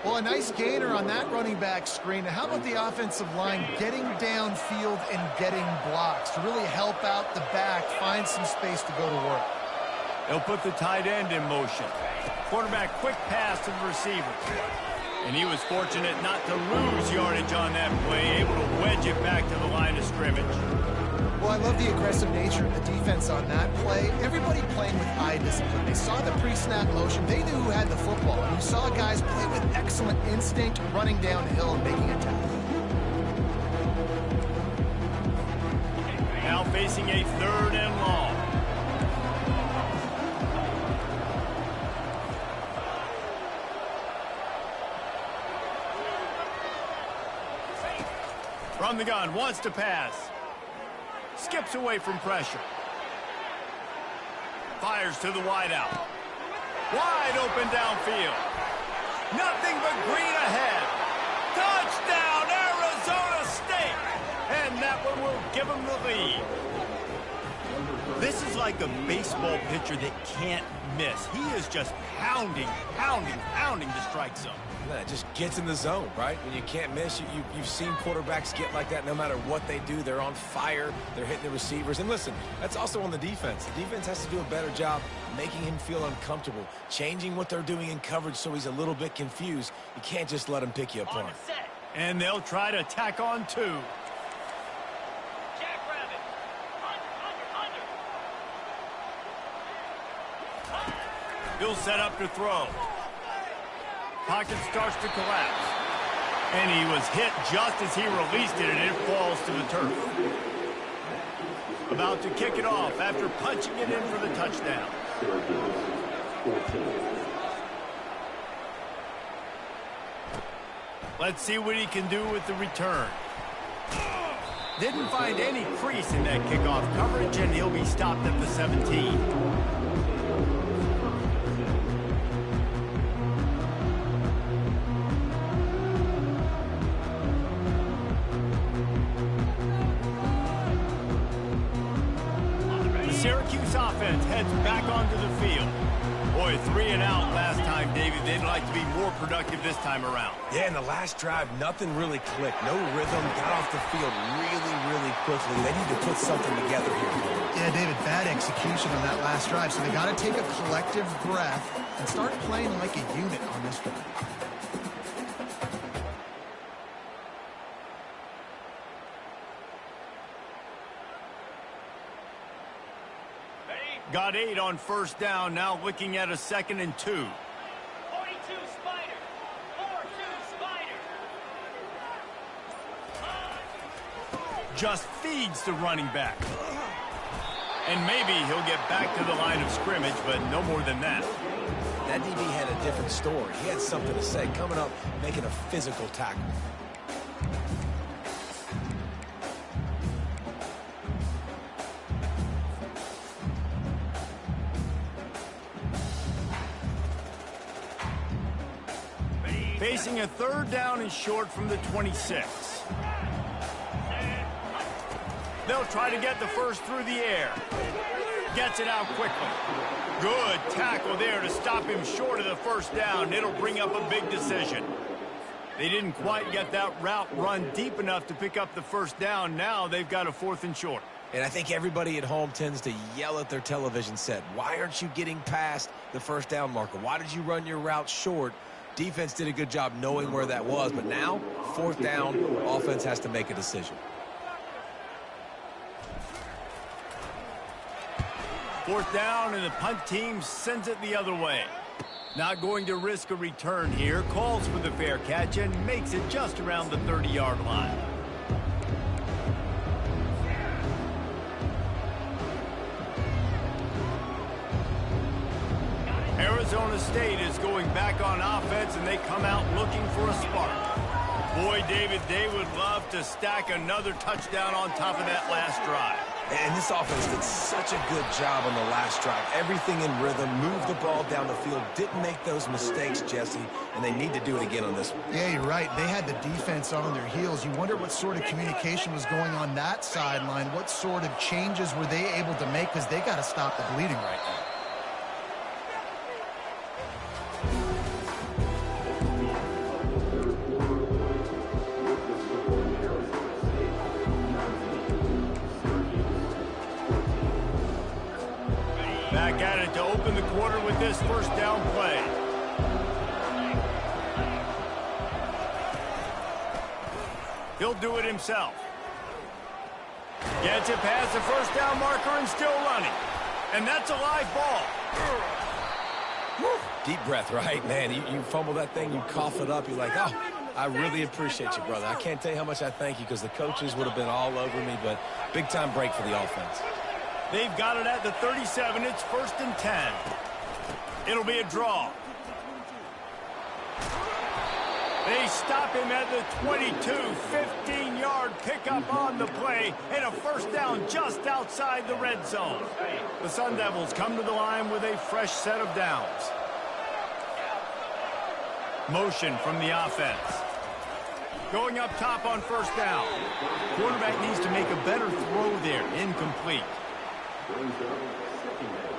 Well, a nice gainer on that running back screen. How about the offensive line getting downfield and getting blocks to really help out the back, find some space to go to work? They'll put the tight end in motion. Quarterback quick pass to the receiver. And he was fortunate not to lose yardage on that play, able to wedge it back to the line of scrimmage. Well, I love the aggressive nature of the defense on that play. Everybody playing with eye discipline. They saw the pre-snap motion. They knew who had the football. And you saw guys play with excellent instinct, running down the hill and making a tackle. Now facing a 3rd and long. From the gun, wants to pass. Skips away from pressure. Fires to the wideout. Wide open downfield. Nothing but green ahead. Touchdown, Arizona State! And that one will give them the lead. This is like a baseball pitcher that can't miss. He is just pounding the strike zone. Yeah, it just gets in the zone, right? When you can't miss, you've seen quarterbacks get like that no matter what they do. They're on fire. They're hitting the receivers. And listen, that's also on the defense. The defense has to do a better job making him feel uncomfortable, changing what they're doing in coverage so he's a little bit confused. You can't just let him pick you apart. And they'll try to tack on 2. Jackrabbit. Under. He'll set up to throw. Pocket starts to collapse. And he was hit just as he released it, and it falls to the turf. About to kick it off after punching it in for the touchdown. Syracuse 14. Let's see what he can do with the return. Didn't find any crease in that kickoff coverage, and he'll be stopped at the 17. Syracuse offense heads back onto the field. Boy, 3 and out last time, David. They'd like to be more productive this time around. Yeah, in the last drive, nothing really clicked. No rhythm, got off the field really quickly. They need to put something together here. Yeah, David, bad execution on that last drive. So they got to take a collective breath and start playing like a unit on this drive. Got 8 on first down, now looking at a 2nd and 2. 42 Spider. 4-2 Spider. Just feeds the running back. And maybe he'll get back to the line of scrimmage, but no more than that. That DB had a different story. He had something to say, coming up, making a physical tackle. Facing a 3rd down and short from the 26. They'll try to get the first through the air. Gets it out quickly. Good tackle there to stop him short of the first down. It'll bring up a big decision. They didn't quite get that route run deep enough to pick up the first down. Now they've got a 4th and short. And I think everybody at home tends to yell at their television set. Why aren't you getting past the first down marker? Why did you run your route short? Defense did a good job knowing where that was, but now, 4th down, offense has to make a decision. 4th down, and the punt team sends it the other way. Not going to risk a return here. Calls for the fair catch and makes it just around the 30-yard line. Arizona State is going back on offense, and they come out looking for a spark. Boy, David, they would love to stack another touchdown on top of that last drive. And this offense did such a good job on the last drive. Everything in rhythm, moved the ball down the field, didn't make those mistakes, Jesse, and they need to do it again on this one. Yeah, you're right. They had the defense on their heels. You wonder what sort of communication was going on that sideline. What sort of changes were they able to make, because they got to stop the bleeding right now. Back at it to open the quarter with this first down play. He'll do it himself. Gets it past the first down marker and still running. And that's a live ball. Deep breath, right? Man, you fumble that thing, you cough it up, you're like, oh, I really appreciate you, brother. I can't tell you how much I thank you, because the coaches would have been all over me, but big-time break for the offense. They've got it at the 37. It's 1st and 10. It'll be a draw. They stop him at the 22. 15-yard pickup on the play, and a first down just outside the red zone. The Sun Devils come to the line with a fresh set of downs. Motion from the offense. Going up top on first down. Quarterback needs to make a better throw there. Incomplete. Brings up second down.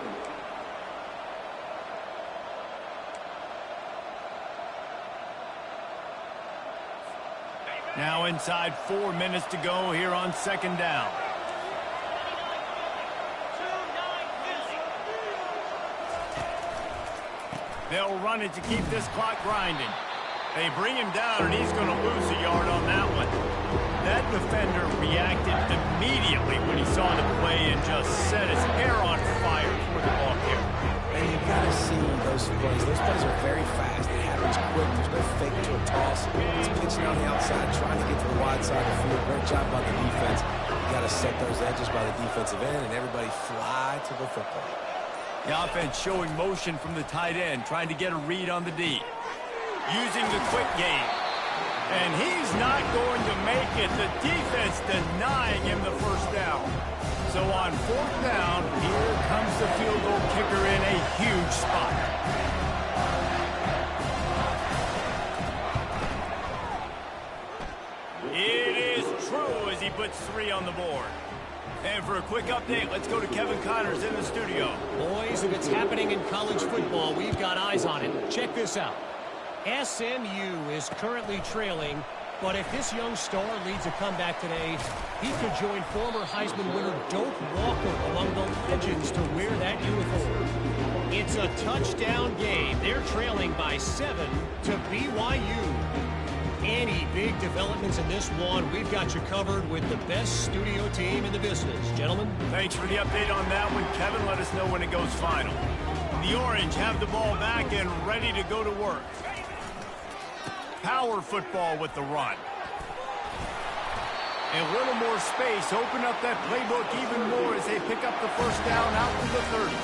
Now inside 4 minutes to go here on second down. They'll run it to keep this clock grinding. They bring him down, and he's going to lose a yard on that one. That defender reacted immediately when he saw the play and just set his hair on fire for the ball carrier. And you got to see those plays. Those plays are very fast. It happens quick. There's no fake to a toss. It's pitching on the outside, trying to get to the wide side of the field. Great job by the defense. You got to set those edges by the defensive end, and everybody fly to the football. The offense showing motion from the tight end, trying to get a read on the D. Using the quick game. And he's not going to make it. The defense denying him the first down. So on fourth down, here comes the field goal kicker in a huge spot. It is true as he puts 3 on the board. And for a quick update, let's go to Kevin Connors in the studio. Boys, if it's happening in college football, we've got eyes on it. Check this out. SMU is currently trailing, but if this young star leads a comeback today, he could join former Heisman winner Doak Walker among the legends to wear that uniform. It's a touchdown game. They're trailing by 7 to BYU. Any big developments in this one, we've got you covered with the best studio team in the business. Gentlemen. Thanks for the update on that one, Kevin. Let us know when it goes final. The Orange have the ball back and ready to go to work. Power football with the run. And a little more space. Open up that playbook even more as they pick up the first down out to the 30.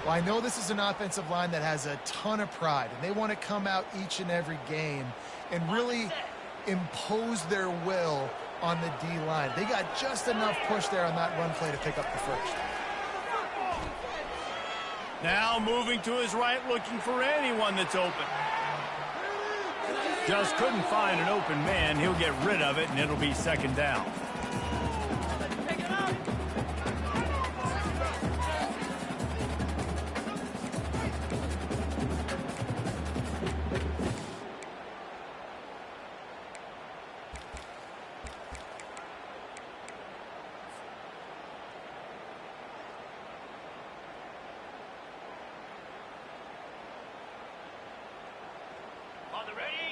Well, I know this is an offensive line that has a ton of pride, and they want to come out each and every game and really impose their will on the D-line. They got just enough push there on that run play to pick up the first. Now moving to his right, looking for anyone that's open. Just couldn't find an open man. He'll get rid of it, and it'll be second down.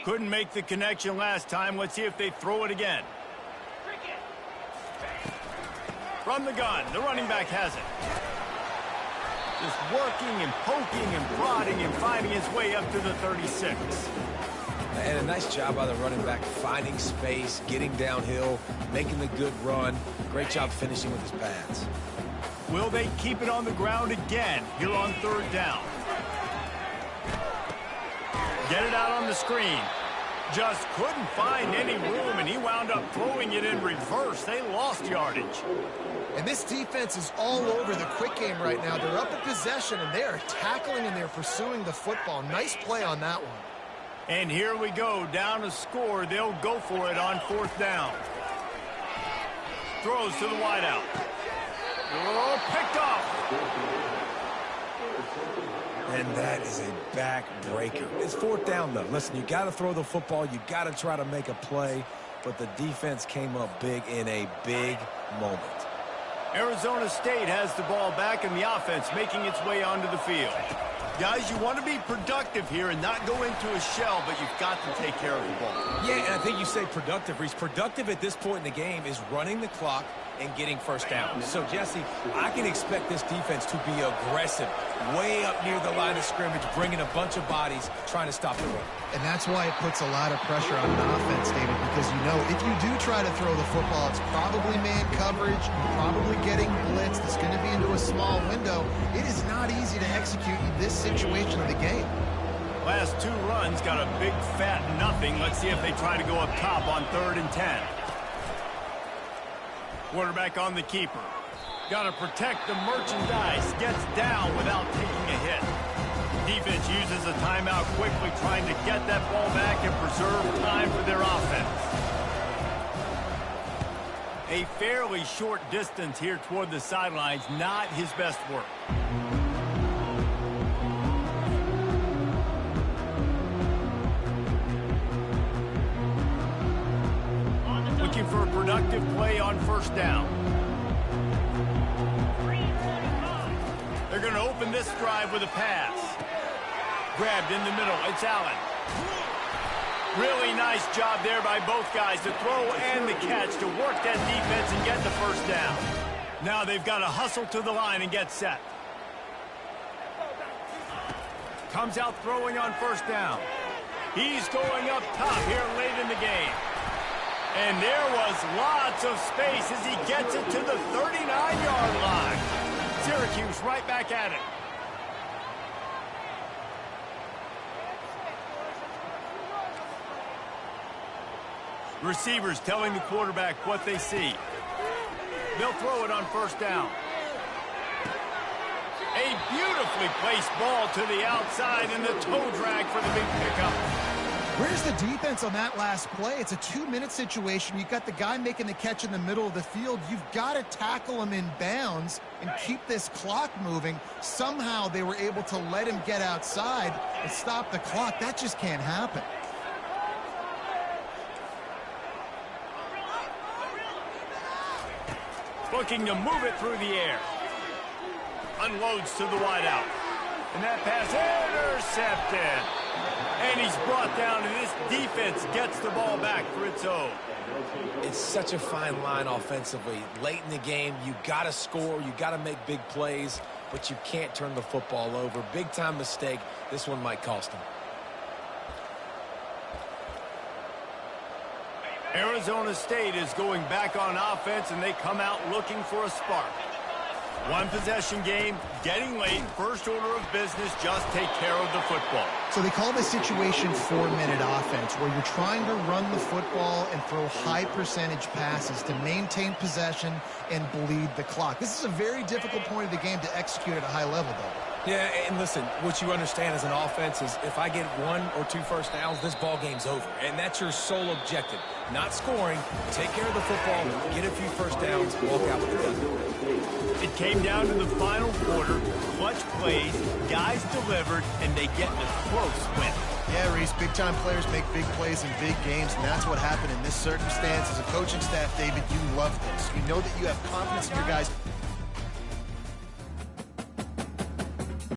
Couldn't make the connection last time. Let's see if they throw it again. From the gun, the running back has it. Just working and poking and prodding and finding his way up to the 36. And a nice job by the running back, finding space, getting downhill, making the good run. Great job finishing with his pads. Will they keep it on the ground again here on third down? Get it out on the screen. Just couldn't find any room, and he wound up throwing it in reverse. They lost yardage. And this defense is all over the quick game right now. They're up in possession, and they are tackling and they're pursuing the football. Nice play on that one. And here we go, down a score. They'll go for it on fourth down. Throws to the wideout. Oh, picked off. And that is a back-breaker. It's fourth down, though. Listen, you got to throw the football. You got to try to make a play. But the defense came up big in a big moment. Arizona State has the ball back, and the offense making its way onto the field. Guys, you want to be productive here and not go into a shell, but you've got to take care of the ball. Yeah, and I think you say productive, Reese. Productive at this point in the game is running the clock and getting first down. So, Jesse, I can expect this defense to be aggressive, way up near the line of scrimmage, bringing a bunch of bodies, trying to stop the run. And that's why it puts a lot of pressure on an offense, David, because you know if you do try to throw the football, it's probably man coverage, probably getting blitzed. It's going to be into a small window. It is not easy to execute in this situation of the game. Last two runs got a big fat nothing. Let's see if they try to go up top on 3rd and 10. Quarterback on the keeper. Got to protect the merchandise. Gets down without taking a hit. Defense uses a timeout quickly, trying to get that ball back and preserve time for their offense. A A fairly short distance here toward the sidelines, not his best work. Looking for a productive play on first down. They're going to open this drive with a pass. Grabbed in the middle. It's Allen. Really nice job there by both guys to throw and the catch to work that defense and get the first down. Now they've got to hustle to the line and get set. Comes out throwing on first down. He's going up top here late in the game. And there was lots of space as he gets it to the 39-yard line. Syracuse right back at it. Receivers telling the quarterback what they see. They'll throw it on first down. A beautifully placed ball to the outside and the toe drag for the big pickup. Where's the defense on that last play? It's a 2-minute situation. You've got the guy making the catch in the middle of the field. You've got to tackle him in bounds and keep this clock moving. Somehow they were able to let him get outside and stop the clock. That just can't happen. Looking to move it through the air. Unloads to the wideout. And that pass intercepted. And he's brought down, and this defense gets the ball back for its own. It's such a fine line offensively. Late in the game, you got to score, you got to make big plays, but you can't turn the football over. Big-time mistake. This one might cost him. Arizona State is going back on offense, and they come out looking for a spark. One possession game, getting late, first order of business, just take care of the football. So they call this situation 4-minute offense, where you're trying to run the football and throw high percentage passes to maintain possession and bleed the clock. This is a very difficult point of the game to execute at a high level, though. Yeah, and listen, what you understand as an offense is if I get 1 or 2 first downs, this ball game's over. And that's your sole objective. Not scoring, take care of the football, get a few first downs, walk out with the gun. It came down to the final quarter, clutch plays, guys delivered, and they get a close win. Yeah, Reese, big-time players make big plays in big games, and that's what happened in this circumstance. As a coaching staff, David, you love this. You know that you have confidence in your guys.